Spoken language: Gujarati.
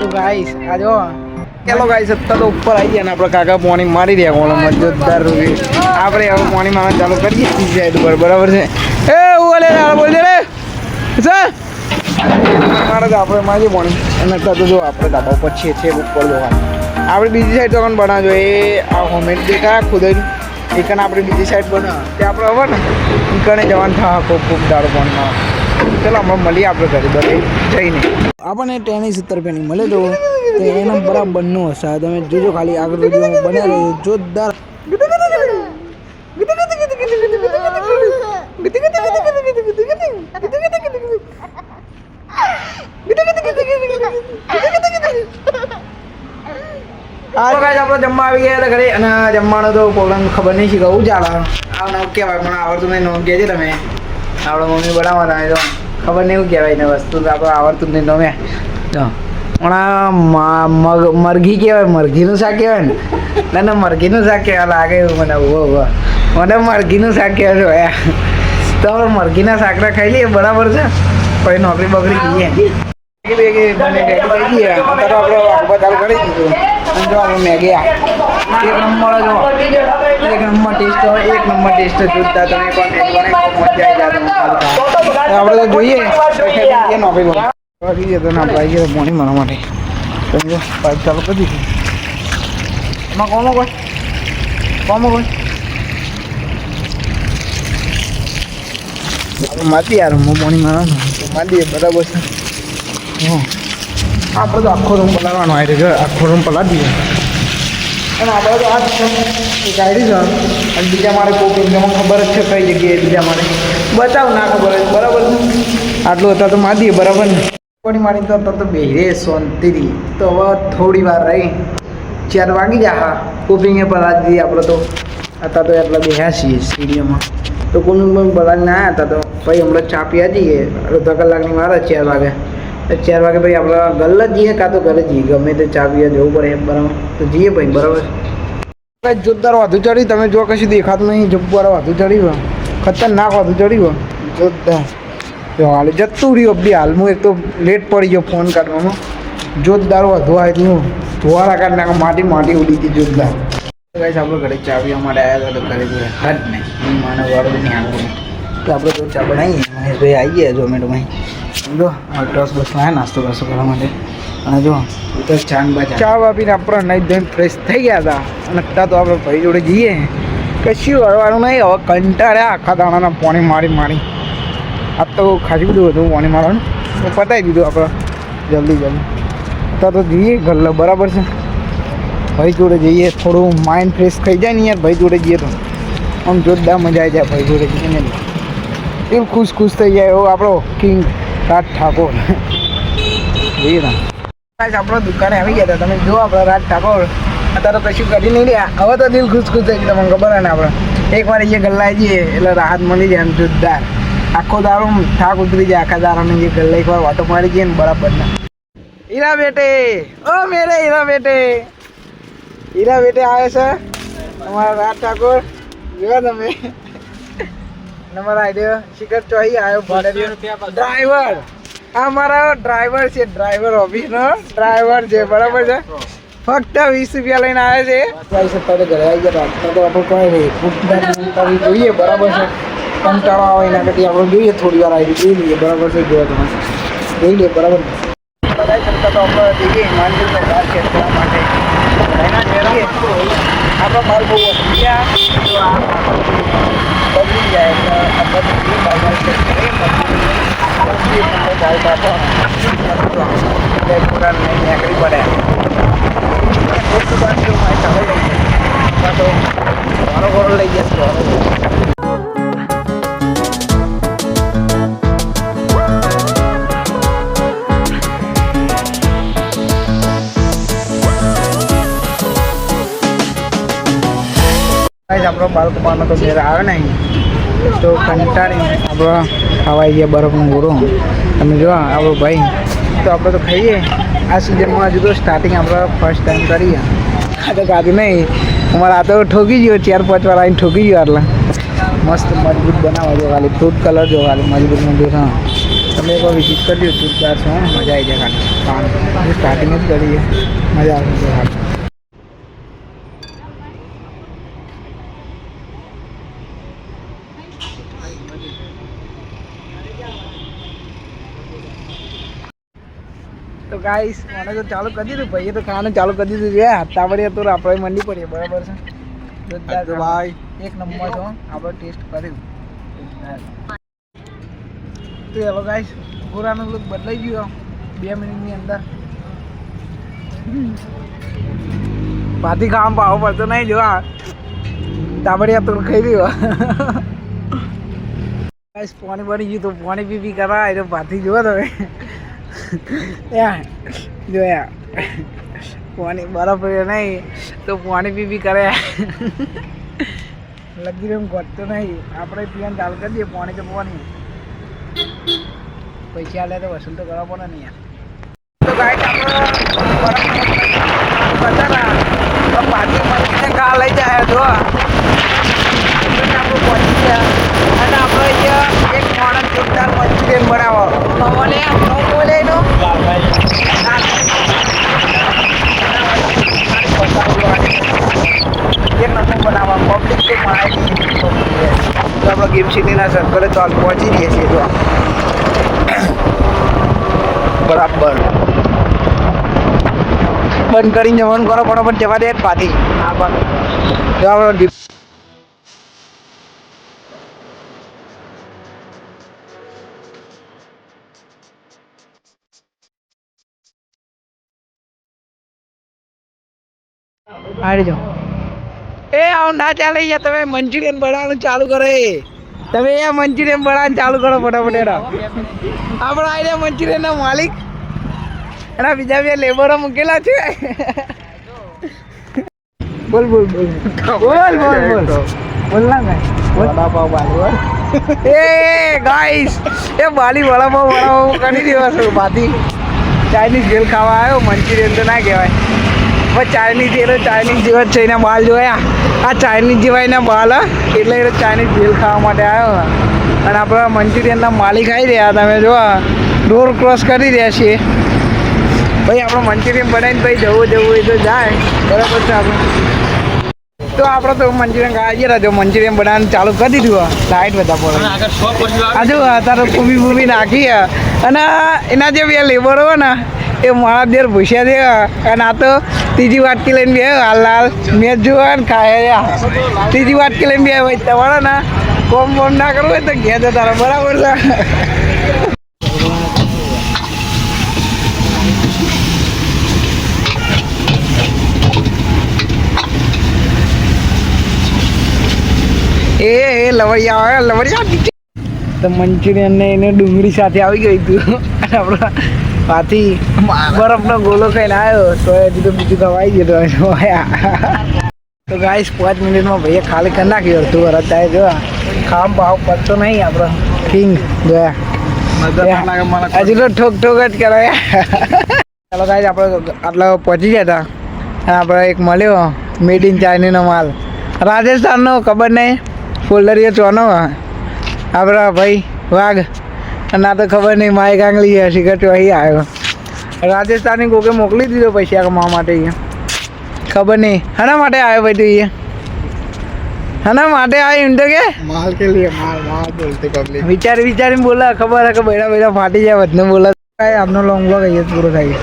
તો ગાઈસ આ જો ચલો ગાઈસ અત્યારે તો ઉપર આવી ગયા ને આપણે કાકા પાણી મારી રહ્યા કોણ મજેદાર આપણે હવે પાણી મારવા ચાલુ કરીએ બીજી સાઈડ ઉપર બરાબર છે એ ઓલે બોલજે રે સર મારે તો આપણે મારી પાણી અને અત્યારે તો જો આપણે ધાબા ઉપર છે ઉપર જોવા આપણે બીજી સાઈડ તો કોણ બનાવજો એ આ હોમેટ દેખા ખુદાઈ એકને આપણે બીજી સાઈડ બનાવ તે આપણે હવે ને ઈકણે જવાનું થાય ખૂબ દારૂ પાણીમાં ચાલો હમણાં મળીએ આપણે ઘરે બધે જઈને આપણને ટેનિસ 70 રૂપિયાની મળે તો એનો બરાબરનો હશે તમે જોજો ખાલી આગળ વિડીયોમાં બન્યા રહેજો જોરદાર આપણે જમવા આવી ગયા હતા ઘરે અને જમવાનું તો પ્રોગ્રામ ખબર નહીં છે કહું ચાલે આવને કહેવાય પણ આવડતું નહીં નોમ કહેજે તમે આપણે મમ્મી બનાવવા તો ખબર નહીં એવું કહેવાય ને વસ્તુ તો આપણે આવડતું જ નહીં નોમે તો હમણાં મરઘી કહેવાય મરઘીનું શાક કહેવાય ને ના મરઘીનું શાક કહેવા લાગે એવું મને મને મરઘીનું શાક કહેવાય તો આપણે મરઘીના શાકડા ખાઈ લઈએ બરાબર છે પછી નોકરી બકરી કહીએ મને રેડી થઈ ગઈ અત્યારે આપણે આખું ચાલુ કરી દીધું જો આપણે મેગી એક નંબર જો એક નંબર ટેસ્ટ હોય એક નંબર ટેસ્ટ જોતા તમે પણ મજા આવી જાય આપણે તો જોઈએ એ નોકરી કરી જતો ને આપણે આવી ગયા પાણી મારવા માટે સમજો પાઇપ ચાલુ કરી દીધું એમાં કોમો કોઈ માતી યાર હું પાણી મારવાનું મારી બરાબર છે આપણે તો આખો રૂમ પલાળવાનો આવે છે આખો રૂમ પલાળી દઈએ અને આપણે તો આ ગાડી છે અને બીજા મારે કોઈ એમાં ખબર જ છે કઈ જગ્યાએ બીજા મારે બતાવ ના ખબર હોય બરાબર છે આટલું હતા તો મારી દઈએ બરાબર ને પાણી મારી તો અત્યારે તો બેહરે શાંતિથી તો હવે થોડી વાર રહી 4 વાગી જાય હા કુપિંગે પલાળી દઈએ આપણે તો અત્યારે તો એટલા બેહ્યા છીએ સ્ટેડિયમમાં તો કોનું પણ પલાળી ના આવ્યા હતા તો ભાઈ હમણાં ચા પીવા જઈએ અડધા કલાકની મારે 4 વાગે 4 વાગે ભાઈ આપણે ગલ્લ જ જઈએ કાં તો ઘરે જઈએ ગમે તે ચા પીવા જવું પડે એમ બરાબર તો જઈએ ભાઈ બરાબર ભાઈ જોરદાર વધુ ચડી તમે જો કશું દેખાતું નહીં જબ્બર વધુ ચડ્યું ખતરનાક વધુ ચડ્યું જોરદાર જો હાલ જતું રહ્યું અબડી હાલમાં એક તો લેટ પડી ગયો ફોન કાઢવામાં જોરદાર વધુ આવ્યું ધોવાળા કાઢ નાખ માટી ઉડી હતી જોરદાર ગાઈસ આપણે ઘરે ચા પીવા માટે આવ્યા હતા તો ઘરે કોઈ હતા જ નહીં માનવ વાળું નહીં આવ્યું તો આપણે તો ચા બનાવીએ મહેશભાઈ આવી ગયા ઝોમેટોમાં જો ટોસ બસ લાયા નાસ્તો કરવા માટે અને જો તો ચા વાપીને આપણે નહીં ધોઈને ફ્રેશ થઈ ગયા હતા અને અત્યારે તો આપણે ભાઈ જોડે જઈએ કશું હળવાનું નહીં હવે કંટાળ્યા આખા દાણાના પાણી મારી આ તો ખાસી બધું હતું પાણી મારવાનું તો પતાવી દીધું આપણે જલ્દી અત્યારે તો જઈએ ગલ્લો બરાબર છે ભાઈ જોડે જઈએ થોડું માઇન્ડ ફ્રેશ થઈ જાય ને યાર ભાઈ જોડે જઈએ તો આમ જોરદાર મજા આવી જાય ભાઈ જોડે જઈએ ને દિલ ખુશ થઈ જાય એવો આપણો કિંગ રાજ ઠાકોર જોઈએ ને આપણે દુકાને આવી ગયા હતા તમે જો આપણે રાજ ઠાકોર અત્યારે તો કશું કરી નહીં રહ્યા હવે તો દિલ ખુશ થઈ ગયું તમને ખબર ને આપણે એકવાર એ ગલ્લા જઈએ એટલે રાહત મળી જાય એમ જોરદાર આખો દારો થાક ઉતરી જાય આખા દારાને જે ગલ્લા એકવાર વાટો મારી જઈએ ને બરાબર ના હીરા બેટે ઓ મેરે હીરા બેટે આવે છે તમારા રાજ ઠાકોર જોયા તમે નંબર આઈડિયો શિખર ચોહી આવ્યો ડ્રાઈવર આ મારા ડ્રાઈવર છે ડ્રાઈવર ઓફિસનો ડ્રાઈવર છે બરાબર છે ફક્ત 20 રૂપિયા લઈને આવે છે ભાઈ સત્તારે ઘરે આવી ગયા રાતના તો આપણે કોઈ નહીં જોઈએ બરાબર છે કંટાળો આવે એના કરતી આપણે જોઈએ થોડી વાર આવી જોઈ લઈએ બરાબર છે જોવા તમે જોઈ લઈએ બરાબર બધા કરતા તો આપણે જઈએ માંડવીનો ઘર છે એટલા માટે એના કરીએ આપણો માલ બહુ વધી ગયા તો આ બદલી જાય એટલે નીકળી પડે ઘોડો લઈ જશે આપણો બાળકોમાં તો ઘેર આવે નહીં તો કંટાળીને આપણે ખાવાઈ ગયા બરફનો ગોળો તમે જો આપણો ભાઈ તો આપણે તો ખાઈએ આ સિઝનમાં હજુ તો સ્ટાર્ટિંગ આપણે ફર્સ્ટ ટાઈમ કરીએ આ તો ખાધું નહીં અમારે આ તો ઠોકી ગયો 4-5 વાર આવીને ઠોકી ગયો આટલા મસ્ત મજબૂત બનાવવા જો ખાલી ફ્રૂટ કલર જો ખાલી મજબૂત હા તમે એકવાર વિઝિટ કરજો જોરદાર છે મજા આવી જાય ખાલી સ્ટાર્ટિંગ જ કરીએ મજા આવશે ખાલી. તો ગાઈસ મને તો ચાલુ કરી દીધું ભાઈએ તો ખાવાનું ચાલુ કરી દીધું છે હત્તા પડીએ તો આપણે મંડી પડીએ બરાબર છે જોરદાર ભાઈ એક નંબર છો આપણે ટેસ્ટ કર્યું તો હેલો ગાઈસ પૂરાનું લુક બદલાઈ ગયો 2 મિનિટની અંદર ભાતી ખાવામાં ભાવ પડતો નહીં જો આ તાબડિયા તો ખાઈ રહ્યો ગાઈસ પાણી બની ગયું તો પાણી પી કરાય તો ભાતી જુઓ તમે જોયા પાણી બરફ નહીં તો પાણી પી કરે લગી એમ ઘટતો નહીં આપણે પીવાનું ચાલુ કરી દઈએ પાણી તો પાણી પૈસા લે તો વસૂલ તો કરવા પડે ને યાર. તો ગાઈસ આપણે પાછી મળીને કા લઈ જાય જો આપણે પહોંચી ગયા અને આપણે અહીંયા એક માણસ જોરદાર મંચુરિયન બનાવો બોલે એનો એક નંબર બનાવવા પબ્લિક તો માહિતી તો આપણે ગેમ સિટીના સર્કલે તો પહોંચી રહીએ છીએ તો બરાબર બંધ કરીને જવાનું કરો ફટાફટ જવા દે પાછી જો આપણે હારી જાઓ એ આવું ના ચાલે યાર તમે મંચુરિયન બનાવવાનું ચાલુ કરે તમે યાર મંચુરિયન બનાવવાનું ચાલુ કરો ફટાફટ એના આપણે આવીને મંચુરિયનના માલિક એના બીજા બે લેબરો મૂકેલા છે બોલ બોલ બોલ બોલ બોલ બોલ બોલ ના ભાઈ વડાપાવ બાલી એ ગાઈસ એ બાલી વડાપાવ કરી દેવા છે બાથી ચાઇનીઝ ભેલ ખાવા આવ્યો મંચુરિયન તો ના કહેવાય ચાઇનીઝ જેવા છે એના બાલ જોયા આ ચાઇનીઝ જેવા એના બાલ એટલે એ ચાઇનીઝ ભેલ ખાવા માટે આવ્યો અને આપણા મંચુરિયનના માલિક આવી રહ્યા તમે જો ડોર ક્રોસ કરી રહ્યા છીએ ભાઈ આપણે મંચુરિયન બનાવીને ભાઈ જવું એ તો જાય બરાબર છે આપણે તો આપણે તો મંચુરિયન ખાઈ ગયા જો મંચુરિયન બનાવવાનું ચાલુ કરી દીધું લાઈટ બધા પડે હજુ અત્યારે પૂમી નાખી અને એના જે બે લેબર હોય ને એ મારા દેર ભૂસ્યા છે અને આ તો ત્રીજી વાટકી લઈને બે હાલ મેચ જોવા ને ખાય ત્રીજી વાટકી લઈને બે ભાઈ તમારે ને કોમ ના કરવું હોય તો ઘેર જતા રહો બરાબર છે એ લવડિયા તો મંચુરિયન ને એને ડુંગળી સાથે આવી ગઈ હતું અને આપણે પાછી બરફનો ગોલો ખાઈને આવ્યો તો હજી તો બીજું ખવાઈ ગયું તો ગાઈસ 5 મિનિટમાં ભાઈએ ખાલી કરી નાખ્યું હતું વરસ થાય જો ખામ ભાવ પડતો નહીં આપણે કિંગ જોયા હજી તો ઠોક ઠોક જ કરાય ચાલો ગાઈસ આપણે આટલા પહોંચી ગયા હતા અને આપણે એક મળ્યો મેડ ઇન ચાઇનીનો માલ રાજસ્થાનનો ખબર નહીં ફોલ્ડરીઓ ચોનો આપણા ભાઈ વાઘ અને આ તો ખબર નહીં માય કાંગલી છે સિગરેટ અહીં આવ્યો રાજસ્થાની કોકે મોકલી દીધો પૈસા કમાવા માટે અહીંયા ખબર નહીં હના માટે આવ્યો ભાઈ તું અહીંયા હના માટે આવ્યો એમ તો કે માલ કે લીએ માલ બોલતી પબ્લિક વિચારીને બોલા ખબર હે કે બેડા ફાટી જાય વધને બોલા આપનો લોંગ બ્લોગ અહીંયા પૂરો થાય